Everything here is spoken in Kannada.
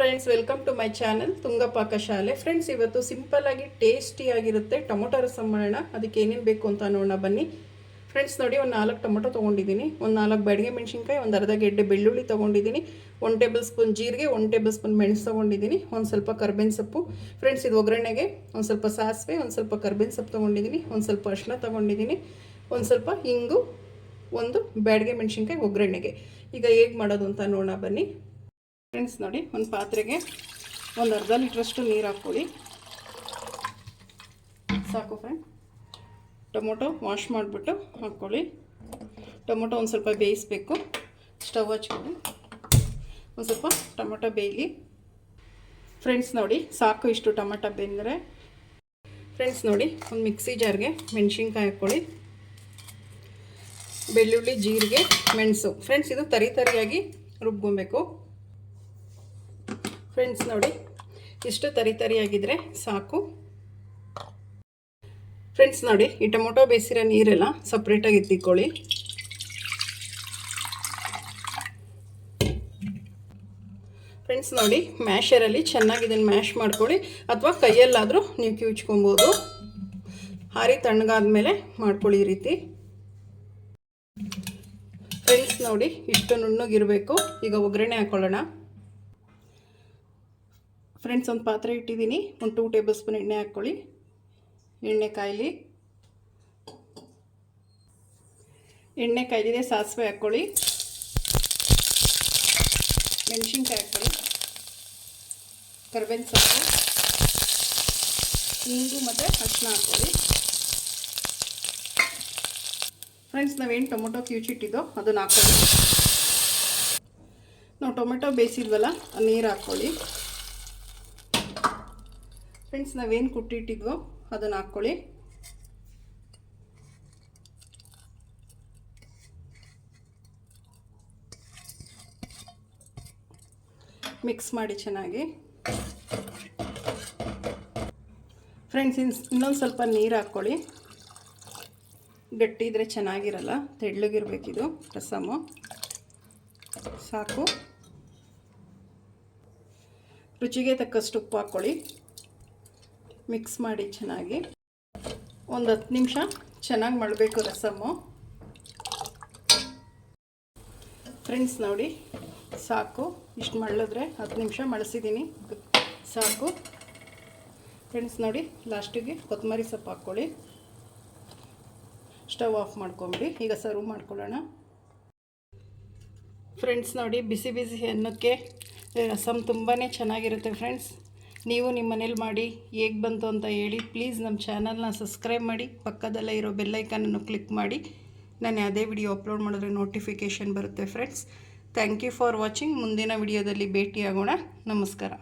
Friends, welcome to my channel Tunga Pakashale. Friends, ಇವತ್ತು ಸಿಂಪಲ್ ಆಗಿ ಟೇಸ್ಟಿ ಆಗಿರುತ್ತೆ ಟೊಮೊಟೊ ರಸಂ ಮಾಡೋಣ. ಅದಕ್ಕೆ ಏನೇನು ಬೇಕು ಅಂತ ನೋಡೋಣ ಬನ್ನಿ. ಫ್ರೆಂಡ್ಸ್ ನೋಡಿ, ಒಂದು 4 ಟೊಮೊಟೊ ತೊಗೊಂಡಿದ್ದೀನಿ, ಒಂದು 4 ಬ್ಯಾಡಗೆ ಮೆಣಸಿನ್ಕಾಯಿ, ಒಂದು ಅರ್ಧ ಗೆಡ್ಡೆ ಬೆಳ್ಳುಳ್ಳಿ ತೊಗೊಂಡಿದ್ದೀನಿ, 1 ಟೇಬಲ್ ಸ್ಪೂನ್ ಜೀರಿಗೆ, 1 ಟೇಬಲ್ ಸ್ಪೂನ್ ಮೆಣಸು ತೊಗೊಂಡಿದ್ದೀನಿ, ಒಂದು ಸ್ವಲ್ಪ ಕರ್ಬೇವಿನ ಸೊಪ್ಪು. ಫ್ರೆಂಡ್ಸ್, ಇದು ಒಗ್ಗರಣೆಗೆ ಒಂದು ಸ್ವಲ್ಪ ಸಾಸಿವೆ, ಒಂದು ಸ್ವಲ್ಪ ಕರ್ಬೇವಿನ ಸೊಪ್ಪು ತೊಗೊಂಡಿದ್ದೀನಿ, ಒಂದು ಸ್ವಲ್ಪ ಅರಿಶಿನ ತೊಗೊಂಡಿದ್ದೀನಿ, ಒಂದು ಸ್ವಲ್ಪ ಹಿಂಗು, ಒಂದು ಬ್ಯಾಡಗೆ ಮೆಣಸಿನ್ಕಾಯಿ ಒಗ್ಗರಣೆಗೆ. ಈಗ ಹೇಗೆ ಮಾಡೋದು ಅಂತ ನೋಡೋಣ ಬನ್ನಿ. ಫ್ರೆಂಡ್ಸ್ ನೋಡಿ, ಒಂದು ಪಾತ್ರೆಗೆ ಒಂದು ಅರ್ಧ ಲೀಟ್ರಷ್ಟು ನೀರು ಹಾಕ್ಕೊಳ್ಳಿ. ಸಾಕು ಫ್ರೆಂಡ್. ಟೊಮೊಟೊ ವಾಶ್ ಮಾಡಿಬಿಟ್ಟು ಹಾಕ್ಕೊಳ್ಳಿ. ಟೊಮೊಟೊ ಒಂದು ಸ್ವಲ್ಪ ಬೇಯಿಸಬೇಕು. ಸ್ಟವ್ ಹಚ್ಕೊಳ್ಳಿ. ಒಂದು ಸ್ವಲ್ಪ ಟೊಮೊಟೊ ಬೇಯಲಿ. ಫ್ರೆಂಡ್ಸ್ ನೋಡಿ, ಸಾಕು ಇಷ್ಟು ಟೊಮೊಟೊ ಬೆಂದರೆ. ಫ್ರೆಂಡ್ಸ್ ನೋಡಿ, ಒಂದು ಮಿಕ್ಸಿ ಜಾರ್ಗೆ ಮೆಣಸಿನ್ಕಾಯಿ ಹಾಕ್ಕೊಳ್ಳಿ, ಬೆಳ್ಳುಳ್ಳಿ, ಜೀರಿಗೆ, ಮೆಣಸು. ಫ್ರೆಂಡ್ಸ್, ಇದು ತರಿಯಾಗಿ ರುಬ್ಕೊಬೇಕು. ಫ್ರೆಂಡ್ಸ್ ನೋಡಿ, ಇಷ್ಟು ತರಿಯಾಗಿದ್ದರೆ ಸಾಕು. ಫ್ರೆಂಡ್ಸ್ ನೋಡಿ, ಈ ಟೊಮೊಟೊ ಬೇಯಿಸಿರೋ ನೀರೆಲ್ಲ ಸಪ್ರೇಟಾಗಿ ಎತ್ತಿಕೊಳ್ಳಿ. ಫ್ರೆಂಡ್ಸ್ ನೋಡಿ, ಮ್ಯಾಶರಲ್ಲಿ ಚೆನ್ನಾಗಿ ಇದನ್ನು ಮ್ಯಾಶ್ ಮಾಡ್ಕೊಳ್ಳಿ, ಅಥವಾ ಕೈಯಲ್ಲಾದರೂ ನೀವು ಕಿವುಚ್ಕೊಬೋದು. ಹಾರಿ ತಣ್ಣಗಾದ್ಮೇಲೆ ಮಾಡ್ಕೊಳ್ಳಿ ಈ ರೀತಿ. ಫ್ರೆಂಡ್ಸ್ ನೋಡಿ, ಇಷ್ಟು ನುಣ್ಣಗಿರಬೇಕು. ಈಗ ಒಗ್ಗರಣೆ ಹಾಕ್ಕೊಳ್ಳೋಣ. ಫ್ರೆಂಡ್ಸ್, ಒಂದು ಪಾತ್ರೆ ಇಟ್ಟಿದ್ದೀನಿ, ಒಂದು 2 ಟೇಬಲ್ ಸ್ಪೂನ್ ಎಣ್ಣೆ ಹಾಕ್ಕೊಳ್ಳಿ. ಎಣ್ಣೆ ಕಾಯಲಿ. ಎಣ್ಣೆ ಕಾಯ್ದಿದೆ, ಸಾಸಿವೆ ಹಾಕ್ಕೊಳ್ಳಿ, ಮೆಣಸಿನ್ಕಾಯಿ ಹಾಕ್ಕೊಳ್ಳಿ, ಕರ್ಬೇವಿನ ಸೊಪ್ಪು, ಹಿಂಗು ಮತ್ತು ಅರಿಶಿನ ಹಾಕ್ಕೊಳ್ಳಿ. ಫ್ರೆಂಡ್ಸ್, ನಾವೇನು ಟೊಮೊಟೊ ಕಿವುಚಿಟ್ಟಿದ್ದೋ ಅದನ್ನು ಹಾಕ್ಕೊಳ್ಳಿ. ನಾವು ಟೊಮೆಟೊ ಬೇಯಿಸಿದ್ವಲ್ಲ, ನೀರು ಹಾಕ್ಕೊಳ್ಳಿ. ಫ್ರೆಂಡ್ಸ್, ನಾವೇನು ಕುಟ್ಟಿಟ್ಟಿದ್ವೋ ಅದನ್ನು ಹಾಕ್ಕೊಳ್ಳಿ. ಮಿಕ್ಸ್ ಮಾಡಿ ಚೆನ್ನಾಗಿ. ಫ್ರೆಂಡ್ಸ್, ಇನ್ನೊಂದು ಸ್ವಲ್ಪ ನೀರು ಹಾಕ್ಕೊಳ್ಳಿ. ಗಟ್ಟಿ ಇದ್ದರೆ ಚೆನ್ನಾಗಿರಲ್ಲ, ತೆಳ್ಳಗಿರಬೇಕಿದು ರಸಮು. ಸಾಕು. ರುಚಿಗೆ ತಕ್ಕಷ್ಟು ಉಪ್ಪು ಹಾಕ್ಕೊಳ್ಳಿ. ಮಿಕ್ಸ್ ಮಾಡಿ ಚೆನ್ನಾಗಿ. ಒಂದು 10 ನಿಮಿಷ ಚೆನ್ನಾಗಿ ಮಾಡಬೇಕು ರಸಮು. ಫ್ರೆಂಡ್ಸ್ ನೋಡಿ, ಸಾಕು. ಇಷ್ಟು ಮಳ್ಳಿದ್ರೆ 10 ನಿಮಿಷ ಮಳಿಸಿದ್ದೀನಿ, ಸಾಕು. ಫ್ರೆಂಡ್ಸ್ ನೋಡಿ, ಲಾಸ್ಟಿಗೆ ಕೊತ್ತಂಬರಿ ಸೊಪ್ಪು ಹಾಕ್ಕೊಳ್ಳಿ. ಸ್ಟವ್ ಆಫ್ ಮಾಡ್ಕೊಂಬಿಡಿ. ಈಗ ಸರ್ವ್ ಮಾಡ್ಕೊಳ್ಳೋಣ. ಫ್ರೆಂಡ್ಸ್ ನೋಡಿ, ಬಿಸಿ ಬಿಸಿ ಅನ್ನಕ್ಕೆ ರಸಮ್ ತುಂಬಾ ಚೆನ್ನಾಗಿರುತ್ತೆ. ಫ್ರೆಂಡ್ಸ್, ನೀವು ನಿಮ್ಮ ಮನೇಲಿ ಮಾಡಿ ಹೇಗೆ ಬಂತು ಅಂತ ಹೇಳಿ. ಪ್ಲೀಸ್ ನಮ್ಮ ಚಾನಲ್ನ ಸಬ್ಸ್ಕ್ರೈಬ್ ಮಾಡಿ, ಪಕ್ಕದಲ್ಲೇ ಇರೋ ಬೆಲ್ಲೈಕನನ್ನು ಕ್ಲಿಕ್ ಮಾಡಿ. ನಾನು ಯಾವುದೇ ವಿಡಿಯೋ ಅಪ್ಲೋಡ್ ಮಾಡಿದ್ರೆ ನೋಟಿಫಿಕೇಷನ್ ಬರುತ್ತೆ. Friends, thank you for watching. ಮುಂದಿನ ವಿಡಿಯೋದಲ್ಲಿ ಭೇಟಿಯಾಗೋಣ. ನಮಸ್ಕಾರ.